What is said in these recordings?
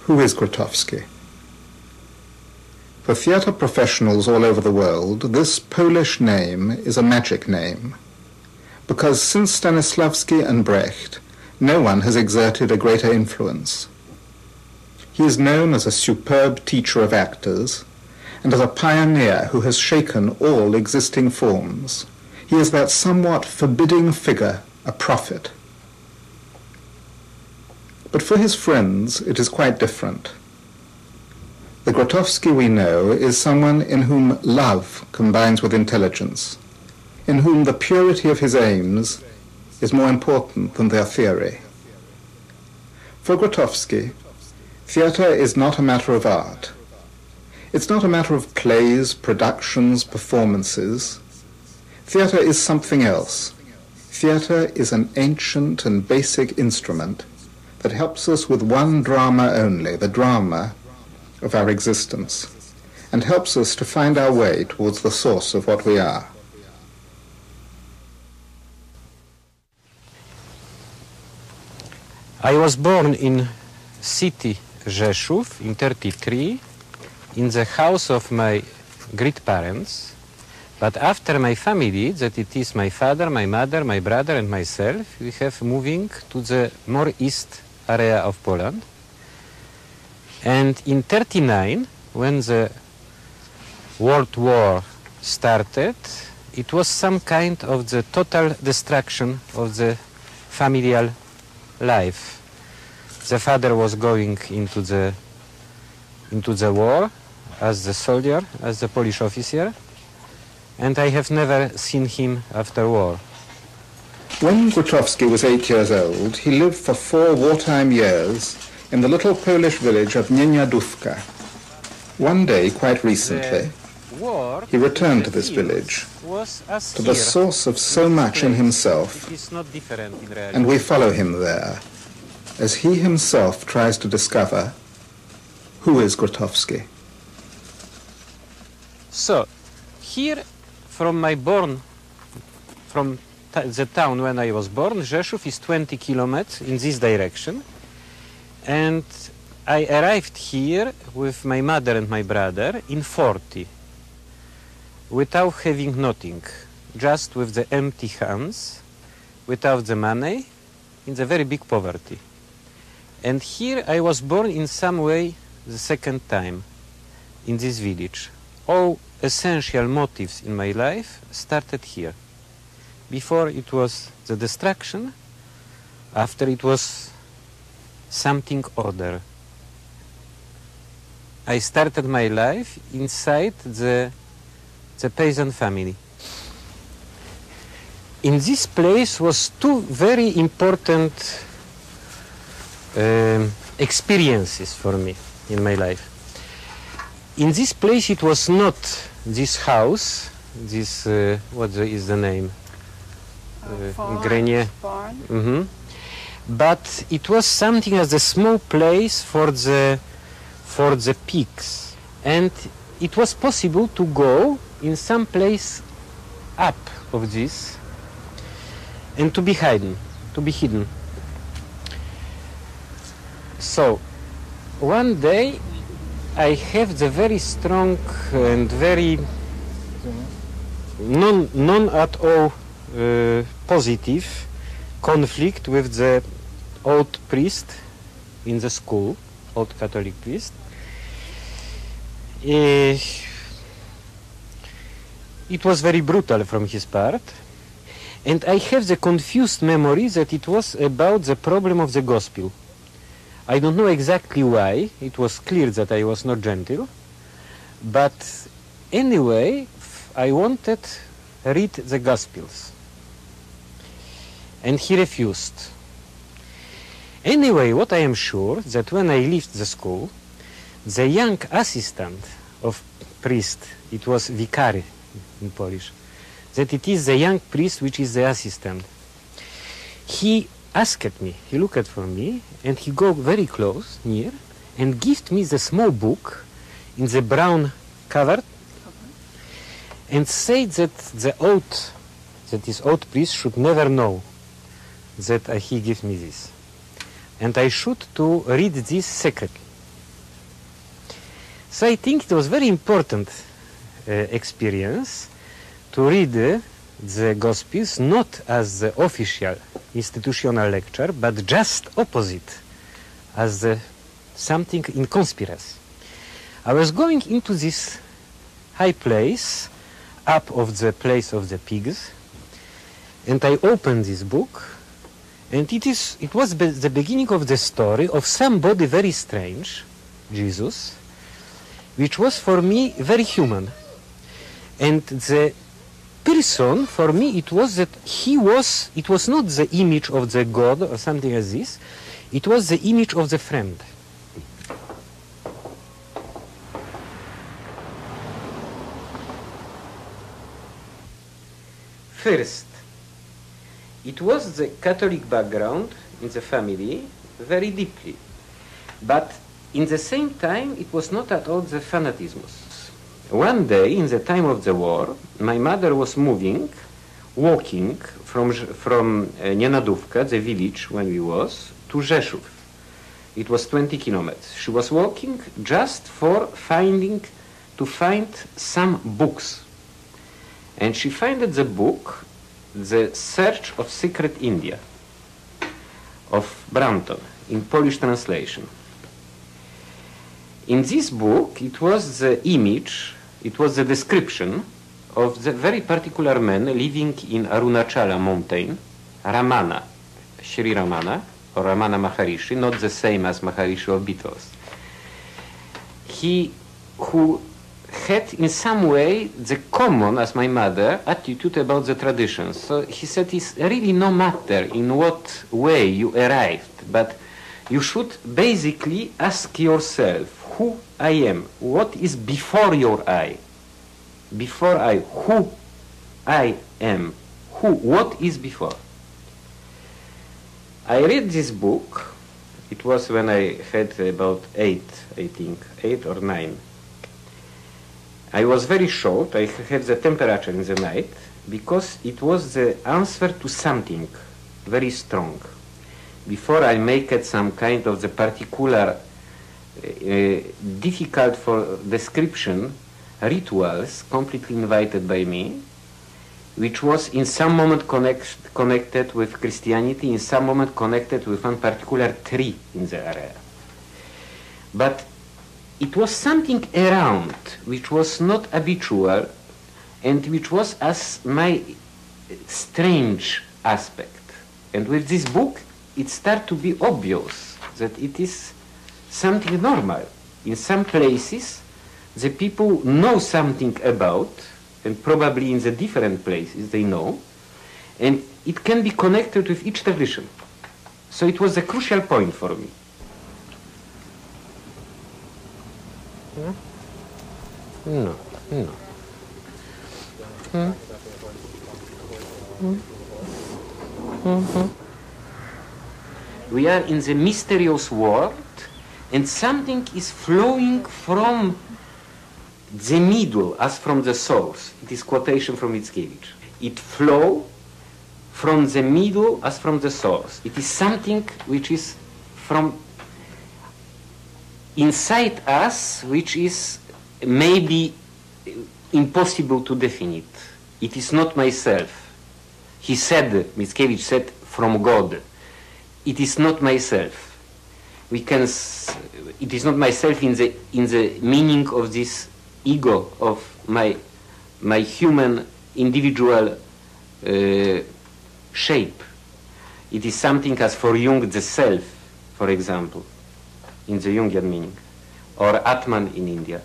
Who is Grotowski? For theatre professionals all over the world, this Polish name is a magic name, because since Stanislavski and Brecht, no one has exerted a greater influence. He is known as a superb teacher of actors and as a pioneer who has shaken all existing forms. He is that somewhat forbidding figure, a prophet. But for his friends, it is quite different. The Grotowski we know is someone in whom love combines with intelligence, in whom the purity of his aims is more important than their theory. For Grotowski, theatre is not a matter of art. It's not a matter of plays, productions, performances. Theatre is something else. Theatre is an ancient and basic instrument that helps us with one drama only, the drama of our existence, and helps us to find our way towards the source of what we are. I was born in city Rzeszów in 1933 in the house of my great parents, but after my family, that it is my father, my mother, my brother and myself, we have moving to the more east area of Poland. And in 1939, when the World War started, it was some kind of the total destruction of the familial life. The father was going into the war as the soldier, as the Polish officer, and I have never seen him after war. When Grotowski was 8 years old, he lived for 4 wartime years in the little Polish village of Nienadobka. One day, quite recently, he returned to this village, to the source of so much in himself, and we follow him there, as he himself tries to discover who is Grotowski. So, here from the town when I was born, Rzeszów is 20 kilometers in this direction. And I arrived here with my mother and my brother in 40, without having nothing, just with the empty hands, without the money, in the very big poverty. And here I was born in some way the second time in this village. All essential motives in my life started here. Before it was the destruction, after it was something other. I started my life inside the peasant family. In this place was 2 very important experiences for me in my life. In this place it was not this house, this, what is the name? Barn. Mm-hmm. But it was something as a small place for the pigs, and it was possible to go in some place up of this and to be hidden. So one day I have the very strong and very non at all positive conflict with the old priest in the school, old Catholic priest. It was very brutal from his part, and I have the confused memory that it was about the problem of the gospel. I don't know exactly why. It was clear that I was not gentle, but anyway, I wanted to read the Gospels, and he refused. Anyway, what I am sure that when I left the school, the young assistant of priest, it was vicary in Polish, that it is the young priest which is the assistant. He asked me, he looked for me, and he go very close, near, and gave me the small book in the brown cover, and said that this old priest should never know that he gave me this. And I should to read this secretly. So I think it was very important experience to read the Gospels not as the official institutional lecture, but just opposite, as something in conspiracy. I was going into this high place, up of the place of the pigs, and I opened this book, and it was the beginning of the story of somebody very strange, Jesus, which was for me very human. And the person, for me, it was that it was not the image of the God or something like this, it was the image of the friend. First, it was the Catholic background in the family very deeply, but in the same time it was not at all the fanatism. One day, in the time of the war, my mother was walking from Nienadobka, the village when we was, to Rzeszów. It was 20 kilometers. She was walking just to find some books. And she found the book, The Search of Secret India, of Branton, in Polish translation. In this book, it was the image, it was the description of the very particular man living in Arunachala mountain, Ramana, Sri Ramana, or Ramana Maharishi, not the same as Maharishi of Beatles. Who had in some way the common, as my mother, attitude about the traditions. So he said it's really no matter in what way you arrived, but you should basically ask yourself, who I am, what is before your eye? Before I, who I am, what is before? I read this book, it was when I had about 8 or 9. I was very short, I had the temperature in the night, because it was the answer to something very strong. Before I make it some kind of the particular difficult for description rituals completely invited by me, which was in some moment connected with Christianity, in some moment connected with one particular tree in the area. But it was something around which was not habitual and which was as my strange aspect. And with this book it started to be obvious that it is something normal. In some places the people know something about, and probably in the different places they know, and it can be connected with each tradition. So it was a crucial point for me. No. We are in the mysterious world, and something is flowing from the middle as from the source. It is quotation from Mickiewicz. It flows from the middle as from the source. It is something which is from inside us, which is maybe impossible to define. It is not myself. He said, Mickiewicz said, from God. It is not myself. It is not myself in the meaning of this ego of my human individual shape. It is something as for Jung the self, for example, in the Jungian meaning, or Atman in India.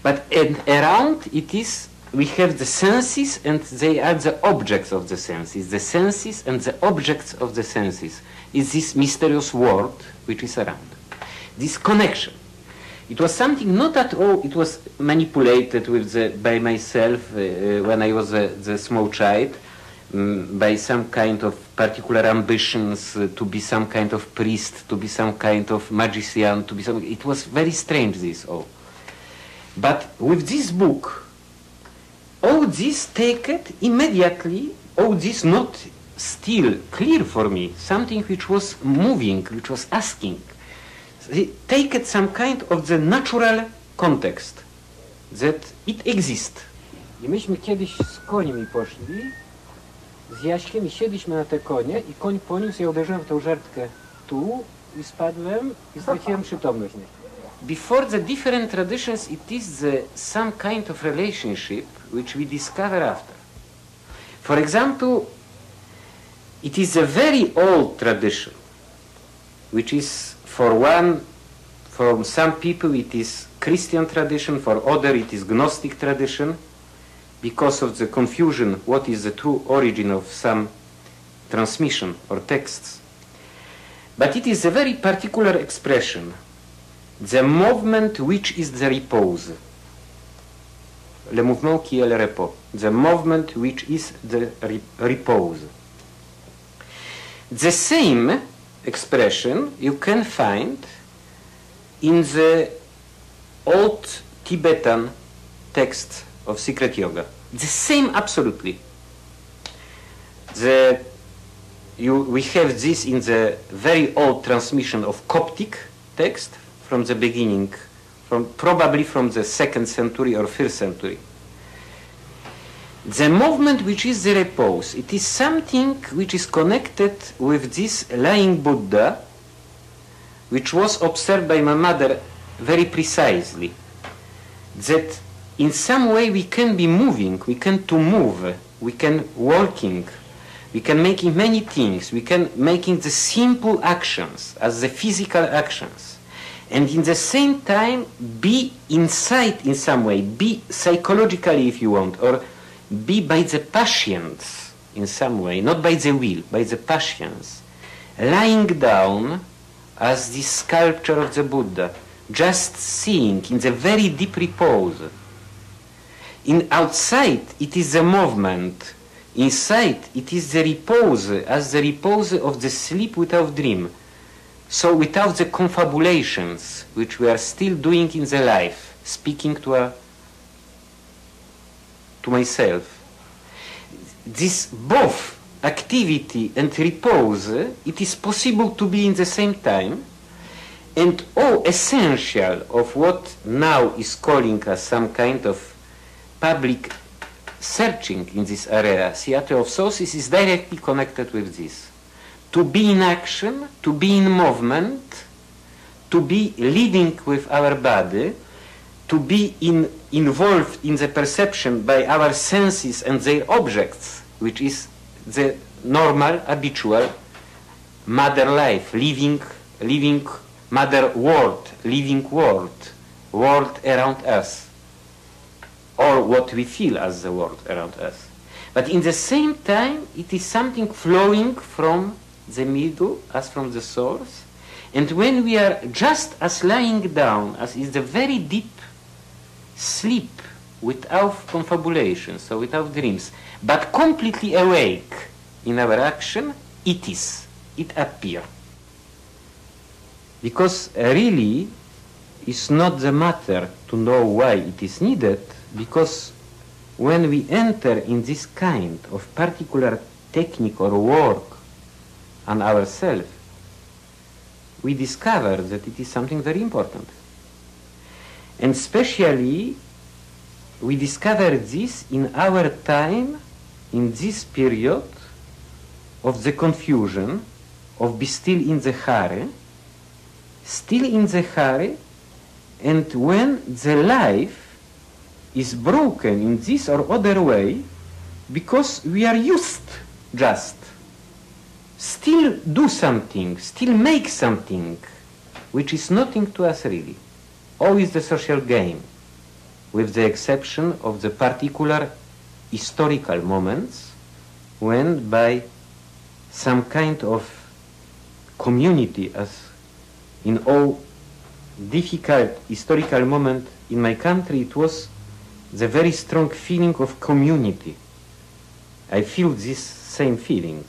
But around it is, we have the senses and they are the objects of the senses. The senses and the objects of the senses is this mysterious world which is around. This connection. It was something not at all, it was manipulated by myself when I was the small child, by some kind of particular ambitions to be some kind of priest, to be some kind of magician, it was very strange, this all. But with this book, all this taken immediately, all this not still clear for me, something which was moving, which was asking, take it some kind of the natural context, that it exists. I myśmy kiedyś z końmi poszli, z Jaśkiem i siedliśmy na te konie i koń poniósł, ja uderzyłem w tą żertkę tu i spadłem i straciłem przytomność. Before the different traditions, it is some kind of relationship which we discover after. For example, it is a very old tradition, which is for some people it is Christian tradition, for others it is Gnostic tradition, because of the confusion what is the true origin of some transmission or texts. But it is a very particular expression, the movement which is the repose. Le mouvement qui est le repos. The movement which is the repose. The same expression you can find in the old Tibetan text of Secret Yoga. The same absolutely. We have this in the very old transmission of Coptic text from the beginning, probably from the 2nd century or 1st century. The movement which is the repose, it is something which is connected with this lying Buddha, which was observed by my mother very precisely. That in some way we can be moving, we can to move, we can walking, we can making many things, we can making the simple actions as the physical actions, and in the same time be inside in some way, be psychologically if you want, or be by the passions in some way, not by the will, by the passions, lying down as the sculpture of the Buddha, just seeing in the very deep repose. In outside it is the movement, inside it is the repose, as the repose of the sleep without dream. So without the confabulations which we are still doing in the life, speaking to myself. This both activity and repose, it is possible to be in the same time, and all essential of what now is calling us some kind of public searching in this area, theater of sources, is directly connected with this. To be in action, to be in movement, to be living with our body, to be involved in the perception by our senses and their objects, which is the normal, habitual mother life, living mother world, living world around us, or what we feel as the world around us. But in the same time, it is something flowing from the middle, as from the source, and when we are just as lying down, as is the very deep sleep without confabulation, so without dreams, but completely awake in our action, it appears. Because really, it's not the matter to know why it is needed, because when we enter in this kind of particular technique or work on ourselves, we discover that it is something very important. And especially, we discover this in our time, in this period of the confusion, of be still in the hurry, and when the life is broken in this or other way, because we are used just, still do something, still make something, which is nothing to us really. Always the social game, with the exception of the particular historical moments when by some kind of community, as in all difficult historical moment in my country, it was the very strong feeling of community. I feel this same feeling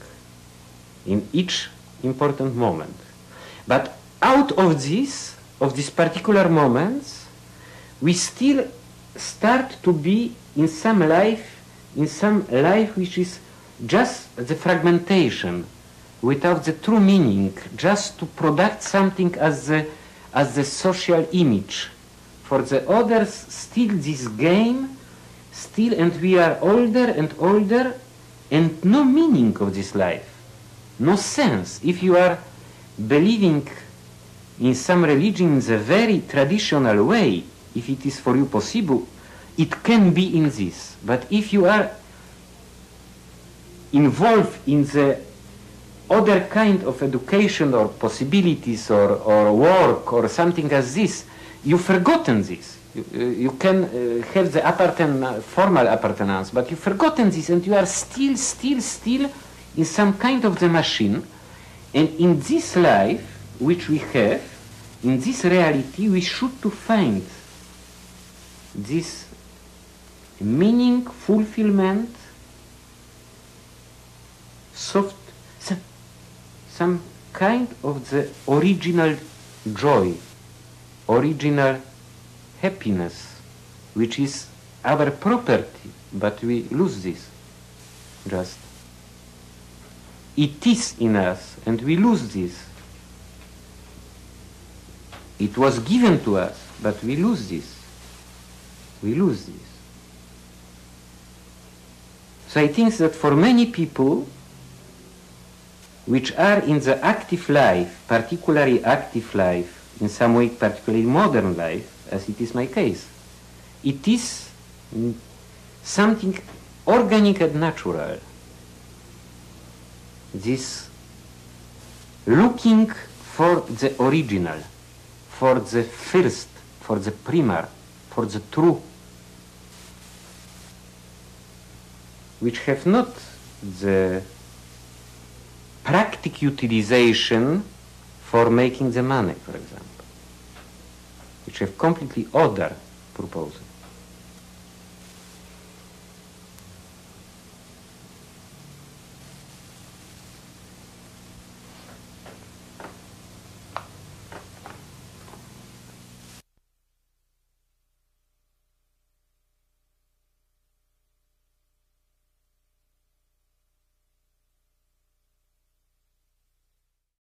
in each important moment. But out of these particular moments, we still start to be in some life which is just the fragmentation, without the true meaning, just to produce something as the social image For the others, still this game, still, and we are older and older, and no meaning of this life, no sense. If you are believing in some religion in the very traditional way, if it is for you possible, it can be in this. But if you are involved in the other kind of education or possibilities or work or something as this, you've forgotten this. You can have the formal appartenance, but you've forgotten this, and you are still in some kind of the machine. And in this life which we have, in this reality, we should to find this meaning, fulfillment, some kind of the original joy, original happiness, which is our property, but we lose this. Just. It is in us, and we lose this. It was given to us, but we lose this. We lose this. So I think that for many people which are in the active life, particularly active life, in some way particularly modern life, as it is my case, it is something organic and natural. This looking for the original, for the first, for the primar, for the true, which have not the practical utilization for making the money, for example, which have completely other purposes.